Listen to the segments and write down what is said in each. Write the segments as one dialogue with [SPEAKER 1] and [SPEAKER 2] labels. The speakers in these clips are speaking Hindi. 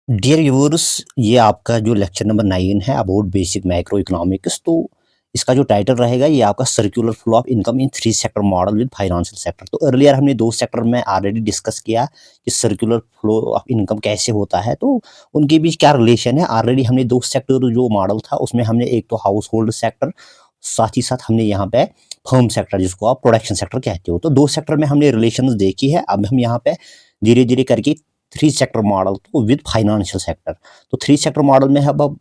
[SPEAKER 1] डियर व्यूअर्स, ये आपका जो लेक्चर नंबर 9 है अबाउट बेसिक मैक्रो इकोनॉमिक्स। तो इसका जो टाइटल रहेगा ये आपका circular flow of income in 3 sector model with financial sector. तो अर्लियर हमने 2 सेक्टर में ऑलरेडी डिस्कस किया कि सर्कुलर फ्लो ऑफ इनकम कैसे होता है, तो उनके बीच क्या रिलेशन है। ऑलरेडी हमने 2 सेक्टर जो मॉडल था उसमें हमने एक तो हाउस होल्ड सेक्टर, साथ ही साथ हमने यहाँ पे फर्म सेक्टर जिसको आप प्रोडक्शन सेक्टर कहते हो। तो 2 सेक्टर में हमने रिलेशंस देखी है। अब हम यहाँ पे धीरे-धीरे करके 3 सेक्टर मॉडल तो विद फाइनेंशियल सेक्टर। तो 3 सेक्टर मॉडल में है अब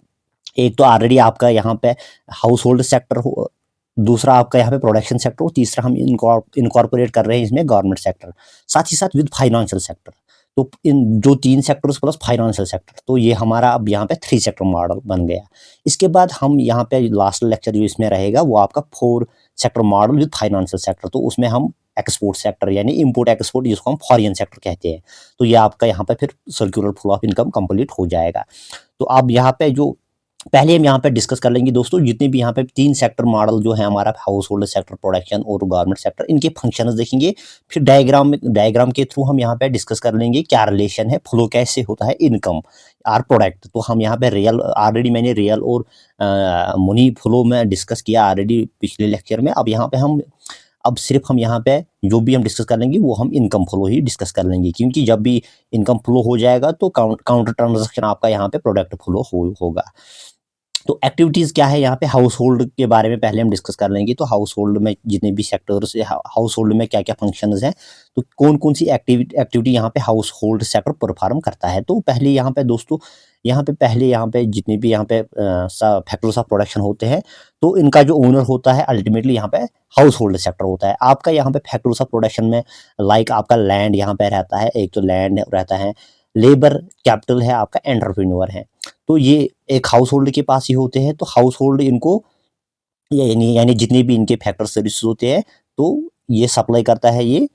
[SPEAKER 1] एक तो ऑलरेडी आपका यहाँ पे हाउस होल्ड सेक्टर हो, दूसरा आपका यहाँ पे प्रोडक्शन सेक्टर हो, तीसरा हम इनकॉर्पोरेट कर रहे हैं इसमें गवर्नमेंट सेक्टर, साथ ही साथ विद फाइनेंशियल सेक्टर। तो इन जो 3 सेक्टर्स प्लस फाइनेंशियल सेक्टर, तो ये हमारा अब यहाँ पे 3 सेक्टर मॉडल बन गया। इसके बाद हम यहाँ पे लास्ट लेक्चर जो इसमें रहेगा वो आपका 4 sector model with financial sector. तो उसमें हम एक्सपोर्ट सेक्टर यानी इम्पोर्ट एक्सपोर्ट जिसको हम फॉरेन सेक्टर कहते हैं। तो ये आपका यहाँ पे फिर circular flow of income complete हो जाएगा। तो अब यहाँ पे जो पहले हम यहाँ पे डिस्कस कर लेंगे दोस्तों, जितने भी यहाँ पे 3 सेक्टर मॉडल जो है हमारा हाउस होल्ड सेक्टर, प्रोडक्शन और गवर्नमेंट सेक्टर, इनके फंक्शंस देखेंगे। फिर डायग्राम के थ्रू हम यहाँ पे डिस्कस कर लेंगे क्या रिलेशन है, फ्लो कैसे होता है इनकम और प्रोडक्ट। तो हम यहाँ पे रियल ऑलरेडी मैंने रियल और मनी फ्लो में डिस्कस किया ऑलरेडी पिछले लेक्चर में। अब यहाँ पे अब सिर्फ हम यहाँ पे जो भी हम डिस्कस कर लेंगे वो हम इनकम फ्लो ही डिस्कस कर लेंगे, क्योंकि जब भी इनकम फ्लो हो जाएगा तो काउंटर ट्रांजैक्शन आपका यहाँ पे प्रोडक्ट फ्लो होगा। तो एक्टिविटीज़ क्या है यहाँ पे, हाउस होल्ड के बारे में पहले हम डिस्कस कर लेंगे। तो हाउस होल्ड में जितने भी सेक्टर्स है, हाउस होल्ड में क्या क्या फंक्शंस हैं, तो कौन कौन सी एक्टिविटी यहाँ पे हाउस होल्ड सेक्टर परफॉर्म करता है। तो पहले यहाँ पे दोस्तों, यहाँ पे जितने भी यहाँ पे फैक्टर्स ऑफ प्रोडक्शन होते हैं, तो इनका जो ओनर होता है अल्टीमेटली यहाँ पे हाउस होल्ड सेक्टर होता है। आपका यहाँ पे फैक्टर्स ऑफ प्रोडक्शन में लाइक आपका लैंड यहाँ पे रहता है, एक तो लैंड रहता है, लेबर कैपिटल है, आपका एंटरप्रेन्योर है। तो ये एक हाउस होल्ड के पास ही होते हैं। तो हाउस होल्ड इनको यानी यानी जितने भी इनके फैक्टर सर्विस होते हैं, तो ये सप्लाई करता है, ये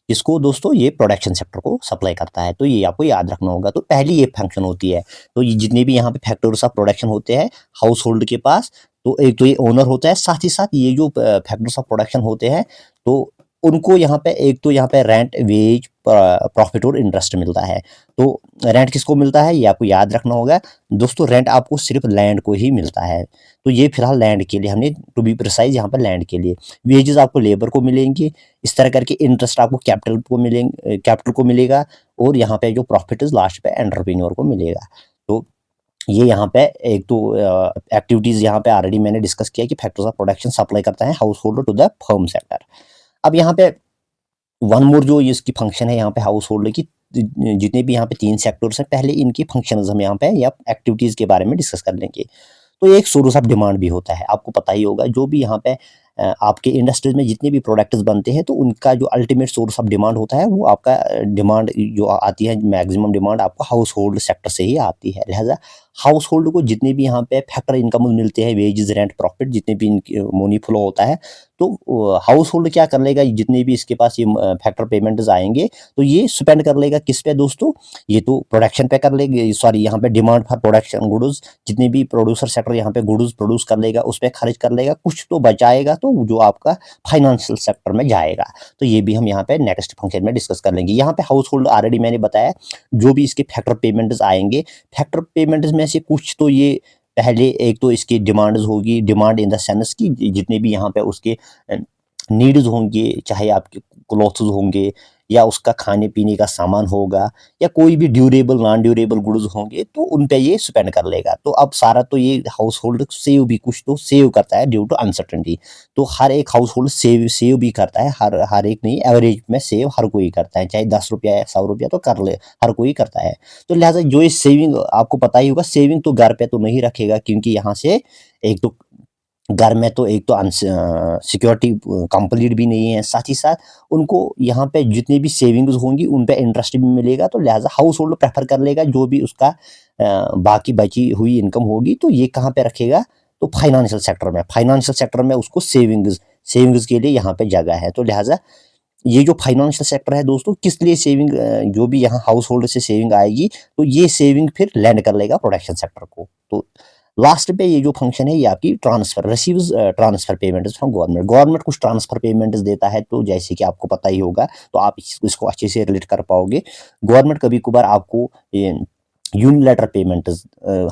[SPEAKER 1] इसको दोस्तों ये प्रोडक्शन सेक्टर को सप्लाई करता है। तो ये आपको याद रखना होगा। तो पहली ये फंक्शन होती है। तो ये जितने भी यहाँ पे फैक्टर्स ऑफ प्रोडक्शन होते हैं हाउस होल्ड के पास, तो एक तो ये ओनर होता है, साथ ही साथ ये जो फैक्टर्स ऑफ प्रोडक्शन होते हैं, तो उनको यहाँ पे एक तो यहाँ पे रेंट, वेज, प्रॉफिट और इंटरेस्ट मिलता है। तो रेंट किसको मिलता है ये आपको याद रखना होगा दोस्तों। रेंट आपको सिर्फ लैंड को ही मिलता है। तो ये फिलहाल लैंड के लिए हमने टू बी प्रिसाइज यहाँ पर लैंड के लिए। वेजेस आपको लेबर को मिलेंगे, इस तरह करके इंटरेस्ट आपको कैपिटल को मिलेगा, और यहाँ पे जो प्रॉफिट लास्ट पे एंटरप्रेन्योर को मिलेगा। तो ये यहाँ पे एक तो एक्टिविटीज यहाँ पे ऑलरेडी मैंने डिस्कस किया कि फैक्टर्स ऑफ प्रोडक्शन सप्लाई करता है household to the firm sector. अब यहाँ पे वन मोर जो इसकी फंक्शन है यहाँ पे हाउस होल्ड की, जितने भी यहाँ पे 3 सेक्टर्स हैं, पहले इनकी फंक्शंस हम यहाँ पे या एक्टिविटीज के बारे में डिस्कस कर लेंगे। तो एक सोर्स ऑफ डिमांड भी होता है, आपको पता ही होगा। जो भी यहाँ पे आपके इंडस्ट्रीज में जितने भी प्रोडक्ट्स बनते हैं, तो उनका जो अल्टीमेट सोर्स ऑफ डिमांड होता है वो आपका डिमांड जो आती है, मैक्सिमम डिमांड आपको हाउस होल्ड सेक्टर से ही आती है। लिहाजा हाउस होल्ड को जितने भी यहाँ पे फैक्टर इनकम मिलते हैं, वेजेस, रेंट, प्रॉफिट, जितने भी मनी फ्लो होता है, तो हाउस होल्ड क्या कर लेगा, जितने भी इसके पास ये फैक्टर पेमेंट्स आएंगे, तो ये स्पेंड कर लेगा किस पे दोस्तों, ये तो प्रोडक्शन पे कर लेगा, सॉरी यहाँ पे डिमांड फॉर प्रोडक्शन गुड्स, जितने भी प्रोड्यूसर सेक्टर यहाँ पे गुड्स प्रोड्यूस कर लेगा उस पर खर्च कर लेगा, कुछ तो बचाएगा तो जो आपका फाइनेंशियल सेक्टर में जाएगा। तो ये भी हम यहाँ पे नेक्स्ट फंक्शन में डिस्कस कर लेंगे। यहाँ पे हाउस होल्ड ऑलरेडी मैंने बताया, जो भी इसके फैक्टर पेमेंट्स आएंगे, फैक्टर पेमेंट्स में से कुछ तो ये पहले एक तो इसकी डिमांड्स होगी, डिमांड इन द सेंस की जितने भी यहाँ पे उसके नीड्स होंगे, चाहे आपके क्लॉथ्स होंगे या उसका खाने पीने का सामान होगा या कोई भी ड्यूरेबल नॉन ड्यूरेबल गुड्स होंगे, तो उन पे ये स्पेंड कर लेगा। तो अब सारा तो ये हाउस होल्ड सेव भी कुछ तो सेव करता है ड्यू टू अनसर्टेनिटी। तो हर एक हाउस होल्ड सेव भी करता है, हर एक नहीं, एवरेज में सेव हर कोई करता है, चाहे 10 रुपया या 100 रुपया तो कर ले, हर कोई करता है। तो लिहाजा जो ये सेविंग आपको पता ही होगा, सेविंग तो घर पे तो नहीं रखेगा, क्योंकि यहाँ से एक तो घर में तो एक तो सिक्योरिटी कंप्लीट भी नहीं है, साथ ही साथ उनको यहाँ पे जितनी भी सेविंग्स होंगी उन पे इंटरेस्ट भी मिलेगा। तो लिहाजा हाउस होल्ड प्रेफर कर लेगा जो भी उसका बाकी बची हुई इनकम होगी, तो ये कहाँ पे रखेगा, तो फाइनेंशियल सेक्टर में। फाइनेंशियल सेक्टर में उसको सेविंग्स के लिए यहाँ पे जगह है। तो लिहाजा ये जो फाइनेंशियल सेक्टर है दोस्तों, किस लिए सेविंग, जो भी यहाँ हाउस होल्ड से सेविंग आएगी, तो ये सेविंग फिर लैंड कर लेगा प्रोडक्शन सेक्टर को। तो लास्ट पे ये जो फंक्शन है ये आपकी transfer receives transfer payments from government. Government कुछ ट्रांसफर पेमेंट्स देता है, तो जैसे कि आपको पता ही होगा, तो आप इसको अच्छे से रिलेट कर पाओगे। गवर्नमेंट कभी कभार आपको यूनिलैटरल पेमेंट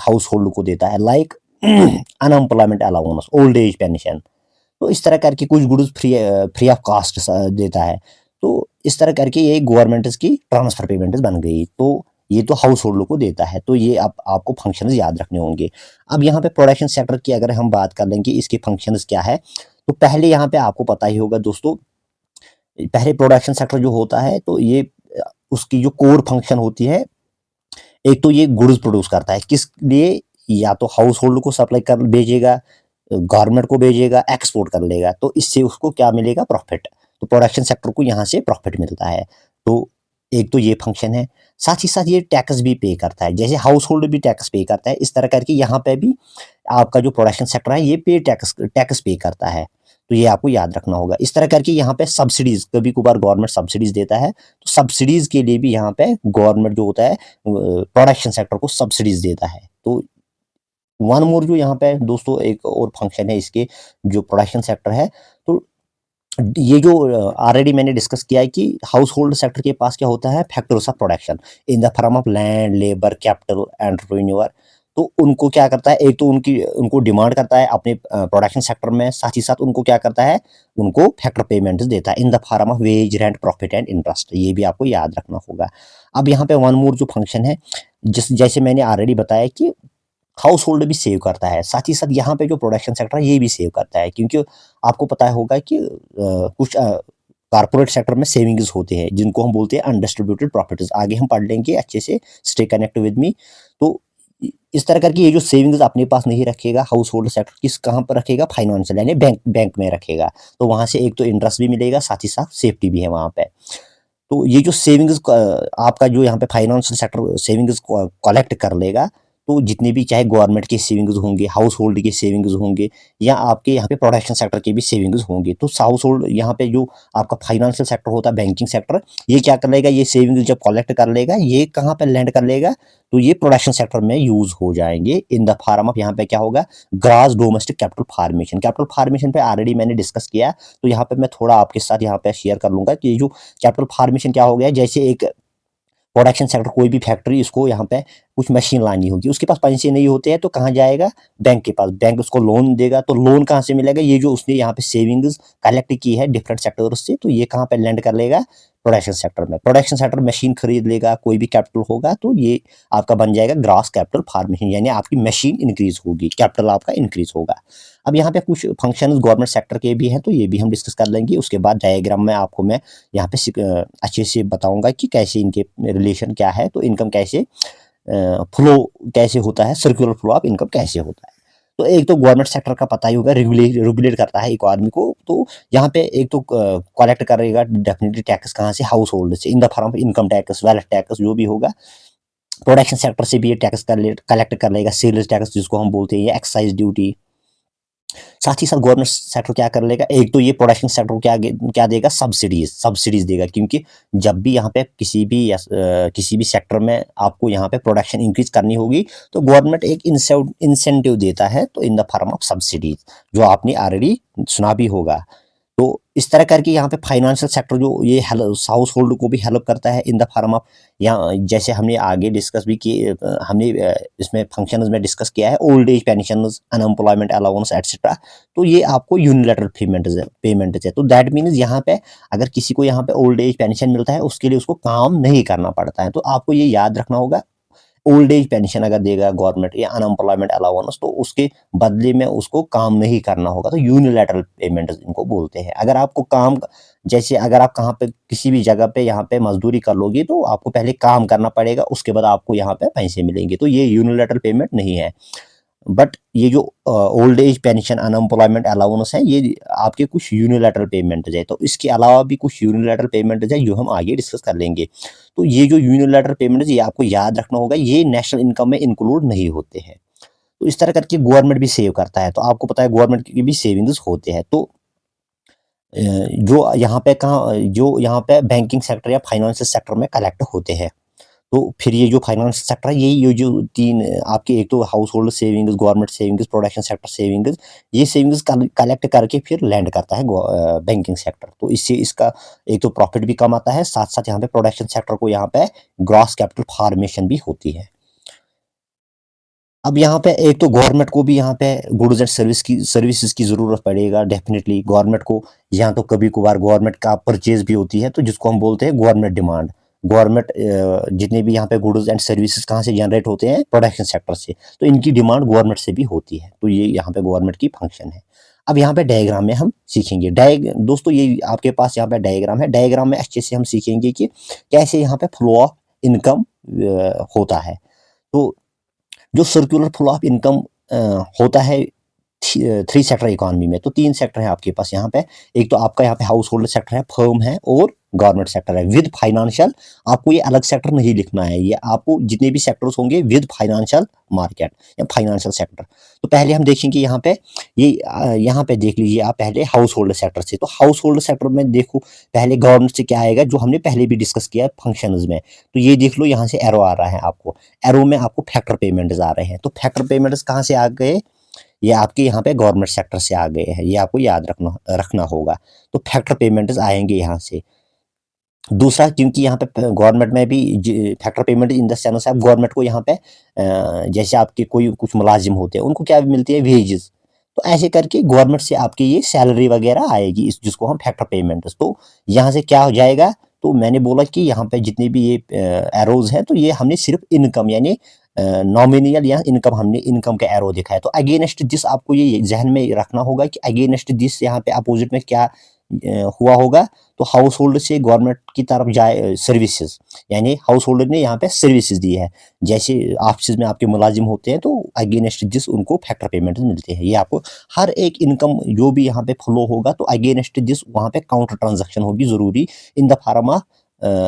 [SPEAKER 1] हाउस होल्ड को देता है, like unemployment allowance, old age pension. तो इस तरह करके कुछ गुड्स फ्री ऑफ कास्ट देता है। तो इस तरह करके ये गवर्नमेंट की ट्रांसफर पेमेंट बन गई। तो ये तो हाउस होल्ड को देता है। तो ये आपको फंक्शंस याद रखने होंगे। अब यहाँ पे प्रोडक्शन सेक्टर की अगर हम बात कर लेंगे, इसके फंक्शंस क्या है, तो पहले यहाँ पे आपको पता ही होगा दोस्तों, पहले प्रोडक्शन सेक्टर जो होता है तो ये उसकी जो कोर फंक्शन होती है, एक तो ये गुड्स प्रोड्यूस करता है, किस लिए, या तो हाउस होल्ड को सप्लाई कर भेजेगा, गवर्नमेंट को भेजेगा, एक्सपोर्ट कर लेगा, तो इससे उसको क्या मिलेगा, प्रॉफिट। तो प्रोडक्शन सेक्टर को यहाँ से प्रॉफिट मिलता है। तो एक तो ये फंक्शन है। साथ ही साथ ये टैक्स भी पे करता है, जैसे हाउस होल्ड भी टैक्स पे करता है, इस तरह करके यहाँ पे भी आपका जो प्रोडक्शन सेक्टर है ये पे टैक्स पे करता है। तो ये आपको याद रखना होगा। इस तरह करके यहाँ पे सब्सिडीज, कभी कभार गवर्नमेंट सब्सिडीज देता है, तो सब्सिडीज के लिए भी यहाँ पे गवर्नमेंट जो होता है प्रोडक्शन सेक्टर को सब्सिडीज देता है। तो वन मोर जो यहाँ पे दोस्तों एक और फंक्शन है इसके, जो प्रोडक्शन सेक्टर है, तो ये जो ऑलरेडी मैंने डिस्कस किया है कि हाउस होल्ड सेक्टर के पास क्या होता है, factors of production in the form of land, labour, capital, entrepreneur. तो उनको क्या करता है, एक तो उनको डिमांड करता है अपने प्रोडक्शन सेक्टर में, साथ ही साथ उनको क्या करता है, उनको फैक्टर पेमेंट्स देता है in the form of ways, rent, profit and interest. ये भी आपको याद रखना होगा। अब यहाँ पे वन मोर जो फंक्शन है, जैसे मैंने ऑलरेडी बताया कि हाउस होल्ड भी सेव करता है, साथ ही साथ यहाँ पे जो प्रोडक्शन सेक्टर है ये भी सेव करता है, क्योंकि आपको पता होगा कि कुछ कारपोरेट सेक्टर में सेविंग्स होते हैं जिनको हम बोलते हैं अनडिस्ट्रीब्यूटेड प्रॉफिट्स। आगे हम पढ़ लेंगे अच्छे से, स्टे कनेक्ट विद मी। तो इस तरह करके ये जो सेविंग्स अपने पास नहीं रखेगा हाउस होल्ड सेक्टर, किस कहाँ पर रखेगा, फाइनेंशियल यानी बैंक में रखेगा। तो वहाँ से एक तो इंटरेस्ट भी मिलेगा, साथ ही साथ सेफ्टी भी है वहाँ पे। तो ये जो सेविंग्स आपका जो यहाँ पे फाइनेंशियल सेक्टर सेविंग्स कलेक्ट कर लेगा, तो जितने भी चाहे गवर्नमेंट के सेविंग्स होंगे, हाउस होल्ड के सेविंग्स होंगे, या आपके यहाँ पे प्रोडक्शन सेक्टर के भी सेविंग्स होंगे, तो हाउस होल्ड यहाँ पे जो आपका फाइनेंशियल सेक्टर होता है, बैंकिंग सेक्टर, ये क्या कर लेगा, ये सेविंग्स जब कलेक्ट कर लेगा, ये कहाँ पे लैंड कर लेगा, तो ये प्रोडक्शन सेक्टर में यूज हो जाएंगे इन द फॉर्म ऑफ, यहाँ पे क्या होगा, gross domestic capital formation. Capital formation पे ऑलरेडी मैंने डिस्कस किया, तो यहाँ पे मैं थोड़ा आपके साथ यहाँ पे शेयर कर लूंगा कि जो कैपिटल फॉर्मेशन क्या हो गया। जैसे एक प्रोडक्शन सेक्टर, कोई भी फैक्ट्री, इसको यहाँ पे कुछ मशीन लानी होगी, उसके पास पैसे नहीं होते हैं, तो कहाँ जाएगा, बैंक के पास। बैंक उसको लोन देगा, तो लोन कहाँ से मिलेगा, ये जो उसने यहाँ पे सेविंग्स कलेक्ट की है डिफरेंट सेक्टर्स से, तो ये कहाँ पे लैंड कर लेगा, प्रोडक्शन सेक्टर में। प्रोडक्शन सेक्टर मशीन खरीद लेगा, कोई भी कैपिटल होगा, तो ये आपका बन जाएगा ग्रॉस कैपिटल फॉर्मेशन, यानी आपकी मशीन इंक्रीज होगी, कैपिटल आपका इंक्रीज होगा। अब यहाँ पे कुछ फंक्शंस गवर्नमेंट सेक्टर के भी हैं, तो ये भी हम डिस्कस कर लेंगे। उसके बाद डायग्राम में आपको मैं यहाँ पे अच्छे से बताऊंगा कि कैसे इनके रिलेशन क्या है, तो इनकम कैसे फ्लो कैसे होता है, सर्कुलर फ्लो ऑफ इनकम कैसे होता है। तो एक तो गवर्नमेंट सेक्टर का पता ही होगा, रेगुलेट करता है इकोनॉमी को। तो यहाँ पे एक तो कलेक्ट करेगा डेफिनेटली टैक्स, कहाँ से, हाउस होल्ड से, in the form of income tax, wealth tax, जो भी होगा। प्रोडक्शन सेक्टर से भी ये टैक्स कलेक्ट कर लेगा, सेल्स टैक्स जिसको हम बोलते हैं, एक्साइज ड्यूटी। साथ ही साथ गवर्नमेंट सेक्टर क्या कर लेगा, एक तो ये प्रोडक्शन सेक्टर को क्या देगा, सब्सिडीज देगा, क्योंकि जब भी यहाँ पे किसी भी सेक्टर में आपको यहाँ पे प्रोडक्शन इंक्रीज करनी होगी, तो गवर्नमेंट एक इंसेंटिव देता है, तो in the form of subsidies, जो आपने ऑलरेडी सुना भी होगा। तो इस तरह करके यहाँ पे फाइनेंशियल सेक्टर जो ये हाउस होल्ड को भी हेल्प करता है इन द फॉर्म ऑफ, यहाँ जैसे हमने आगे डिस्कस भी किए, हमने इसमें फंक्शंस में डिस्कस किया है, old age pension, unemployment allowance etcetera. तो ये आपको यूनिलैटरल पेमेंट है। तो दैट मीन्स यहाँ पे अगर किसी को यहाँ पे ओल्ड एज पेंशन मिलता है, उसके लिए उसको काम नहीं करना पड़ता है। तो आपको ये याद रखना होगा, ओल्ड एज पेंशन अगर देगा गवर्नमेंट या अनएम्प्लॉयमेंट अलाउंस, तो उसके बदले में उसको काम नहीं करना होगा। तो यूनिलैटरल पेमेंट इनको बोलते हैं। अगर आपको काम, जैसे अगर आप कहाँ पे किसी भी जगह पे यहाँ पे मजदूरी कर लोगे, तो आपको पहले काम करना पड़ेगा, उसके बाद आपको यहाँ पे पैसे मिलेंगे। तो ये यूनिलैटरल पेमेंट नहीं है। बट ये जो old age pension, unemployment allowance है, ये आपके कुछ यूनिलैटरल पेमेंट है। तो इसके अलावा भी कुछ यूनिलैटरल पेमेंट है जो हम आगे डिस्कस कर लेंगे। तो ये जो यूनिलैटरल पेमेंट है, ये आपको याद रखना होगा, ये नेशनल इनकम में इंक्लूड नहीं होते हैं। तो इस तरह करके गवर्नमेंट भी सेव करता है। तो आपको पता है गवर्नमेंट की भी सेविंग्स होते हैं। तो जो यहाँ पे बैंकिंग सेक्टर या फाइनेंशियल सेक्टर में कलेक्ट होते हैं। तो फिर ये जो फाइनेंस सेक्टर है, ये जो तीन आपके, एक तो house hold savings, government savings, production sector savings, ये सेविंग्स कलेक्ट करके फिर लैंड करता है बैंकिंग सेक्टर। तो इससे इसका एक तो प्रॉफिट भी कम आता है, साथ साथ यहाँ पे प्रोडक्शन सेक्टर को यहाँ पे ग्रॉस कैपिटल फॉर्मेशन भी होती है। अब यहाँ पे एक तो गवर्नमेंट को भी यहाँ पे गुड्स एंड सर्विसेज की ज़रूरत पड़ेगा डेफिनेटली। गवर्नमेंट को यहाँ तो कभी कभार गवर्नमेंट का परचेज भी होती है, तो जिसको हम बोलते हैं गवर्नमेंट डिमांड। गवर्नमेंट जितने भी यहाँ पे गुड्स एंड सर्विसेज कहाँ से जनरेट होते हैं, प्रोडक्शन सेक्टर से, तो इनकी डिमांड गवर्नमेंट से भी होती है। तो ये यहाँ पे गवर्नमेंट की फंक्शन है। अब यहाँ पे डायग्राम में हम सीखेंगे, दोस्तों ये आपके पास यहाँ पे डायग्राम है। डायग्राम में अच्छे से हम सीखेंगे कि कैसे यहाँ पे फ्लो ऑफ इनकम होता है। तो जो सर्कुलर फ्लो ऑफ इनकम होता है थ्री सेक्टर इकोनॉमी में, तो 3 सेक्टर है आपके पास यहाँ पे। एक तो आपका यहाँ पे हाउस होल्ड सेक्टर है, फर्म है और गवर्नमेंट सेक्टर है विद फाइनेंशियल। आपको ये अलग सेक्टर नहीं लिखना है, ये आपको जितने भी सेक्टर्स होंगे विद फाइनेंशियल मार्केट या फाइनेंशियल सेक्टर। तो पहले हम देखेंगे यहाँ पे, ये यहाँ पे देख लीजिए आप पहले हाउस होल्ड सेक्टर से। तो हाउस होल्ड सेक्टर में देखो पहले गवर्नमेंट से क्या आएगा, जो हमने पहले भी डिस्कस किया है फंक्शंस में। तो ये देख लो यहाँ से एरो आ रहा है आपको, एरो में आपको फैक्टर पेमेंट्स आ रहे हैं। तो फैक्टर पेमेंट्स कहाँ से आ गए, ये आपके यहाँ पे गवर्नमेंट सेक्टर से आ गए हैं, ये आपको याद रखना होगा। तो फैक्टर पेमेंट्स आएंगे यहाँ से। दूसरा, क्योंकि यहाँ पे गवर्नमेंट में भी factor payment in the sense है, गवर्नमेंट को यहाँ पे जैसे आपके कोई कुछ मुलाजिम होते हैं उनको क्या मिलती है, वेजेस। तो ऐसे करके गवर्नमेंट से आपकी ये सैलरी वगैरह आएगी, इस जिसको हम फैक्टर पेमेंट्स। तो यहाँ से क्या हो जाएगा, तो मैंने बोला कि यहाँ पे जितने भी ये एरोज हैं, तो ये हमने सिर्फ इनकम यानी नॉमिनल या इनकम, हमने इनकम का एरो दिखाया। तो अगेंस्ट दिस आपको ये जहन में रखना होगा कि अगेंस्ट दिस यहाँ पे अपोजिट में क्या हुआ होगा। तो हाउस होल्ड से गवर्नमेंट की तरफ जाए सर्विसेज, यानी हाउस होल्डर ने यहाँ पे सर्विसेज दी है। जैसे ऑफिस में आपके मुलाजिम होते हैं, तो अगेंस्ट दिस उनको फैक्टर पेमेंट मिलते हैं। ये आपको हर एक इनकम जो भी यहाँ पे फ्लो होगा, तो अगेंस्ट दिस वहाँ पे काउंटर ट्रांजेक्शन होगी जरूरी इन द फॉर्म ऑफ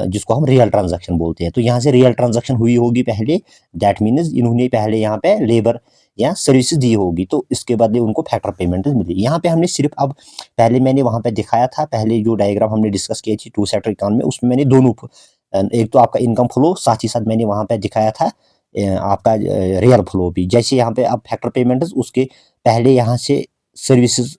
[SPEAKER 1] जिसको हम रियल ट्रांजैक्शन बोलते हैं। तो यहाँ से रियल ट्रांजैक्शन हुई होगी पहले, दैट मीन्स इन्होंने पहले यहाँ पे लेबर या सर्विसेज दी होगी, तो इसके बदले उनको फैक्टर पेमेंट मिली। यहाँ पे हमने सिर्फ, अब पहले मैंने वहाँ पे दिखाया था, पहले जो डायग्राम हमने डिस्कस की थी टू सेक्टर इकोनॉमी में, उसमें मैंने दोनों, एक तो आपका इनकम फ्लो, साथ ही साथ मैंने वहाँ पे दिखाया था आपका रियल फ्लो भी। जैसे यहाँ पे अब फैक्टर पेमेंट, उसके पहले यहाँ से सर्विसेज,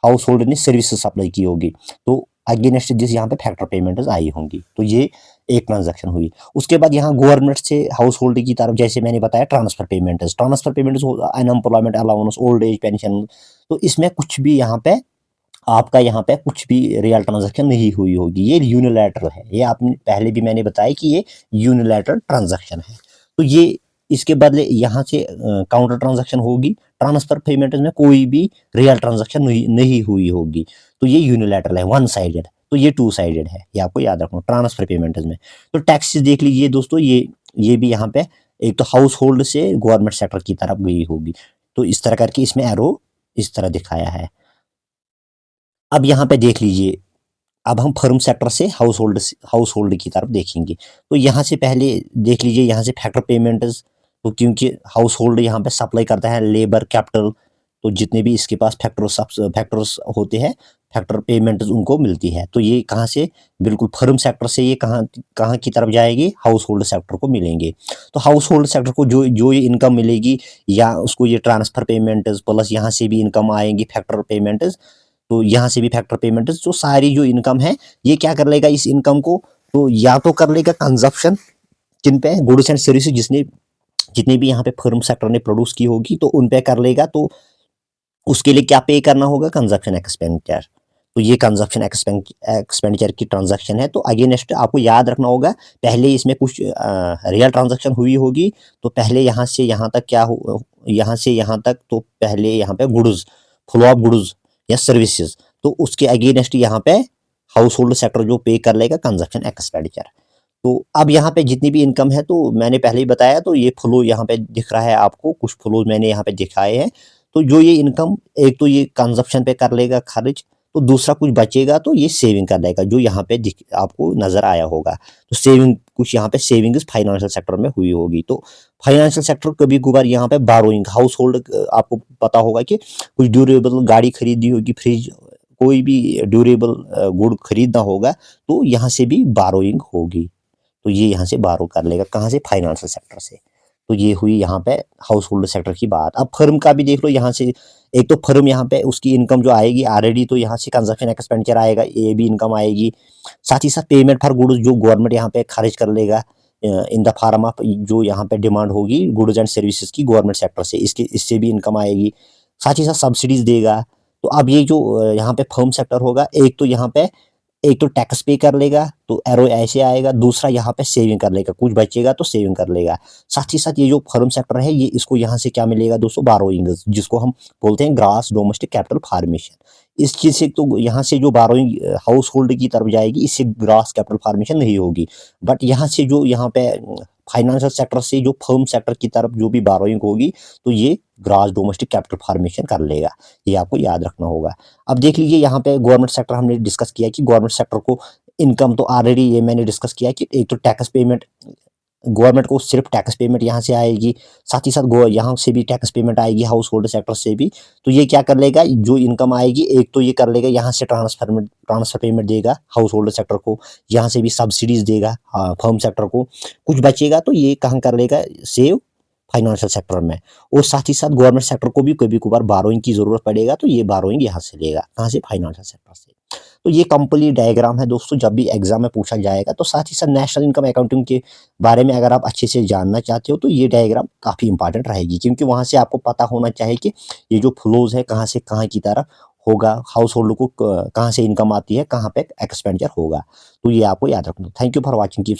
[SPEAKER 1] हाउस होल्ड ने सर्विसेज सप्लाई की होगी, तो अगेंस्ट जिस यहाँ पे फैक्टर पेमेंट्स आई होंगी। तो ये एक ट्रांजैक्शन हुई। उसके बाद यहाँ गवर्नमेंट से हाउस होल्ड की तरफ, जैसे मैंने बताया, transfer payments unemployment allowance, old age pension. तो इसमें कुछ भी यहाँ पे आपका यहाँ पे कुछ भी रियल ट्रांजैक्शन नहीं हुई होगी, ये यूनिलैटरल है। ये आपने पहले भी मैंने बताया कि ये यूनिलैटरल ट्रांजैक्शन है। तो ये इसके बदले यहाँ से काउंटर ट्रांजैक्शन होगी। ट्रांसफर पेमेंट में कोई भी रियल ट्रांजैक्शन नहीं हुई होगी, तो ये यूनिलैटरल है, वन साइडेड। तो ये टू साइडेड है, ये आपको याद रखना ट्रांसफर पेमेंट में। तो टैक्सेस देख लीजिए दोस्तों, ये भी यहाँ पे एक तो हाउस होल्ड से गवर्नमेंट सेक्टर की तरफ गई होगी। तो इस तरह करके इसमें एरो इस तरह दिखाया है। अब यहाँ पे देख लीजिए, अब हम फर्म सेक्टर से हाउस होल्ड की तरफ देखेंगे। तो यहाँ से पहले देख लीजिए, यहाँ से फैक्टर पेमेंट्स, तो क्योंकि हाउस होल्ड यहाँ पे सप्लाई करता है लेबर कैपिटल, तो जितने भी इसके पास फैक्टर्स होते हैं, फैक्टर पेमेंट्स उनको मिलती है। तो ये कहाँ से, बिल्कुल फर्म सेक्टर से ये कहाँ की तरफ जाएगी, हाउस होल्ड सेक्टर को मिलेंगे। तो हाउस होल्ड सेक्टर को जो ये इनकम मिलेगी, या उसको ये ट्रांसफर पेमेंट्स प्लस यहाँ से भी इनकम आएंगी फैक्टर पेमेंट्स, तो यहाँ से भी फैक्टर पेमेंट, जो सारी जो इनकम है, ये क्या कर लेगा इस इनकम को, तो या तो कर लेगा कंजप्शन, किन पे, गुड्स एंड सर्विसेज जितने भी यहाँ पे फर्म सेक्टर ने प्रोड्यूस की होगी, तो उन पे कर लेगा। तो उसके लिए क्या पे करना होगा, कंजप्शन एक्सपेंडिचर। तो ये कंजप्शन एक्सपेंडिचर की ट्रांजैक्शन है। तो अगेंस्ट आपको याद रखना होगा, पहले इसमें कुछ रियल ट्रांजैक्शन हुई होगी, तो पहले यहाँ से यहाँ तक क्या हो, यहाँ से यहाँ तक, तो पहले यहाँ पे गुड्स, फ्लो ऑफ गुड्स या सर्विसेज, तो उसके अगेंस्ट यहाँ पे हाउस होल्ड सेक्टर जो पे कर लेगा कंजप्शन एक्सपेंडिचर। तो अब यहाँ पे जितनी भी इनकम है, तो मैंने पहले ही बताया, तो ये फ्लो यहाँ पे दिख रहा है आपको, कुछ फ्लो मैंने यहाँ पे दिखाए हैं। तो जो ये इनकम, एक तो ये कंजप्शन पे कर लेगा खर्च, तो दूसरा कुछ बचेगा तो ये सेविंग कर लेगा, जो यहाँ पे आपको नजर आया होगा। तो सेविंग, कुछ यहाँ पे सेविंग्स फाइनेंशियल सेक्टर में हुई होगी। तो फाइनेंशियल सेक्टर कभी कभार यहाँ पे बारोइंग, हाउस होल्ड, आपको पता होगा कि कुछ ड्यूरेबल गाड़ी खरीदी होगी, फ्रिज, कोई भी ड्यूरेबल गुड खरीदना होगा, तो यहाँ से भी बारोइंग होगी। तो ये यहाँ से बारो कर लेगा, कहाँ से, फाइनेंशियल सेक्टर से। तो ये हुई यहाँ पे हाउस होल्ड सेक्टर की बात। अब फर्म का भी देख लो, यहाँ से एक तो फर्म यहाँ पे उसकी इनकम जो आएगी ऑलरेडी, तो यहाँ से कंजप्शन एक्सपेंडिचर आएगा, ये भी इनकम आएगी। साथ ही साथ पेमेंट फॉर गुड्स जो गवर्नमेंट यहाँ पे खर्च कर लेगा, इन द फॉर्म ऑफ जो यहाँ पे डिमांड होगी गुड्स एंड सर्विसेज की गवर्नमेंट सेक्टर से, इससे भी इनकम आएगी। साथ ही साथ सब्सिडीज देगा। तो अब ये जो यहाँ पे फर्म सेक्टर होगा, एक तो टैक्स पे कर लेगा, तो एरो ऐसे आएगा, दूसरा यहाँ पे सेविंग कर लेगा, कुछ बचेगा तो सेविंग कर लेगा। साथ ही साथ ये जो फर्म सेक्टर है, ये इसको यहाँ से क्या मिलेगा दोस्तों, बारोइंग, जिसको हम बोलते हैं ग्रास डोमेस्टिक कैपिटल फॉर्मेशन। इस चीज से तो यहाँ से जो बारोइंग हाउस होल्ड की तरफ जाएगी, इससे ग्रास कैपिटल फॉर्मेशन नहीं होगी। बट यहाँ से जो यहाँ पे फाइनेंशियल सेक्टर से जो फर्म सेक्टर की तरफ जो भी बारोइंग होगी, तो ये ग्रास डोमेस्टिक कैपिटल फॉर्मेशन कर लेगा। ये आपको याद रखना होगा। अब देख लीजिए यहाँ पे गवर्नमेंट सेक्टर हमने डिस्कस किया कि गवर्नमेंट सेक्टर को इनकम तो ऑलरेडी ये मैंने डिस्कस किया कि एक तो टैक्स पेमेंट, गवर्नमेंट को सिर्फ टैक्स पेमेंट यहाँ से आएगी, साथ ही साथ यहाँ से भी टैक्स पेमेंट आएगी, हाउस होल्ड सेक्टर से भी। तो ये क्या कर लेगा, जो इनकम आएगी, एक तो ये कर लेगा यहाँ से ट्रांसफर पेमेंट देगा हाउस होल्ड सेक्टर को, यहाँ से भी सब्सिडीज देगा फर्म सेक्टर को, कुछ बचेगा तो ये कहाँ कर लेगा, सेव फाइनेंशियल सेक्टर में। और साथ ही साथ गवर्नमेंट सेक्टर को भी कभी कभार बारोइंग की जरूरत पड़ेगा, तो ये बारोइंग यहाँ से लेगा, कहाँ से, फाइनेंशियल सेक्टर से। तो ये कंप्लीट डायग्राम है दोस्तों, जब भी एग्जाम में पूछा जाएगा। तो साथ ही साथ नेशनल इनकम अकाउंटिंग के बारे में अगर आप अच्छे से जानना चाहते हो, तो ये डायग्राम काफ़ी इंपॉर्टेंट रहेगी, क्योंकि वहाँ से आपको पता होना चाहिए कि ये जो फ्लोज है कहाँ से कहाँ की तरफ होगा, हाउस होल्ड को कहाँ से इनकम आती है, कहाँ पे एक्सपेंडिचर होगा। तो ये आपको याद रखना। Thank you for watching. Keep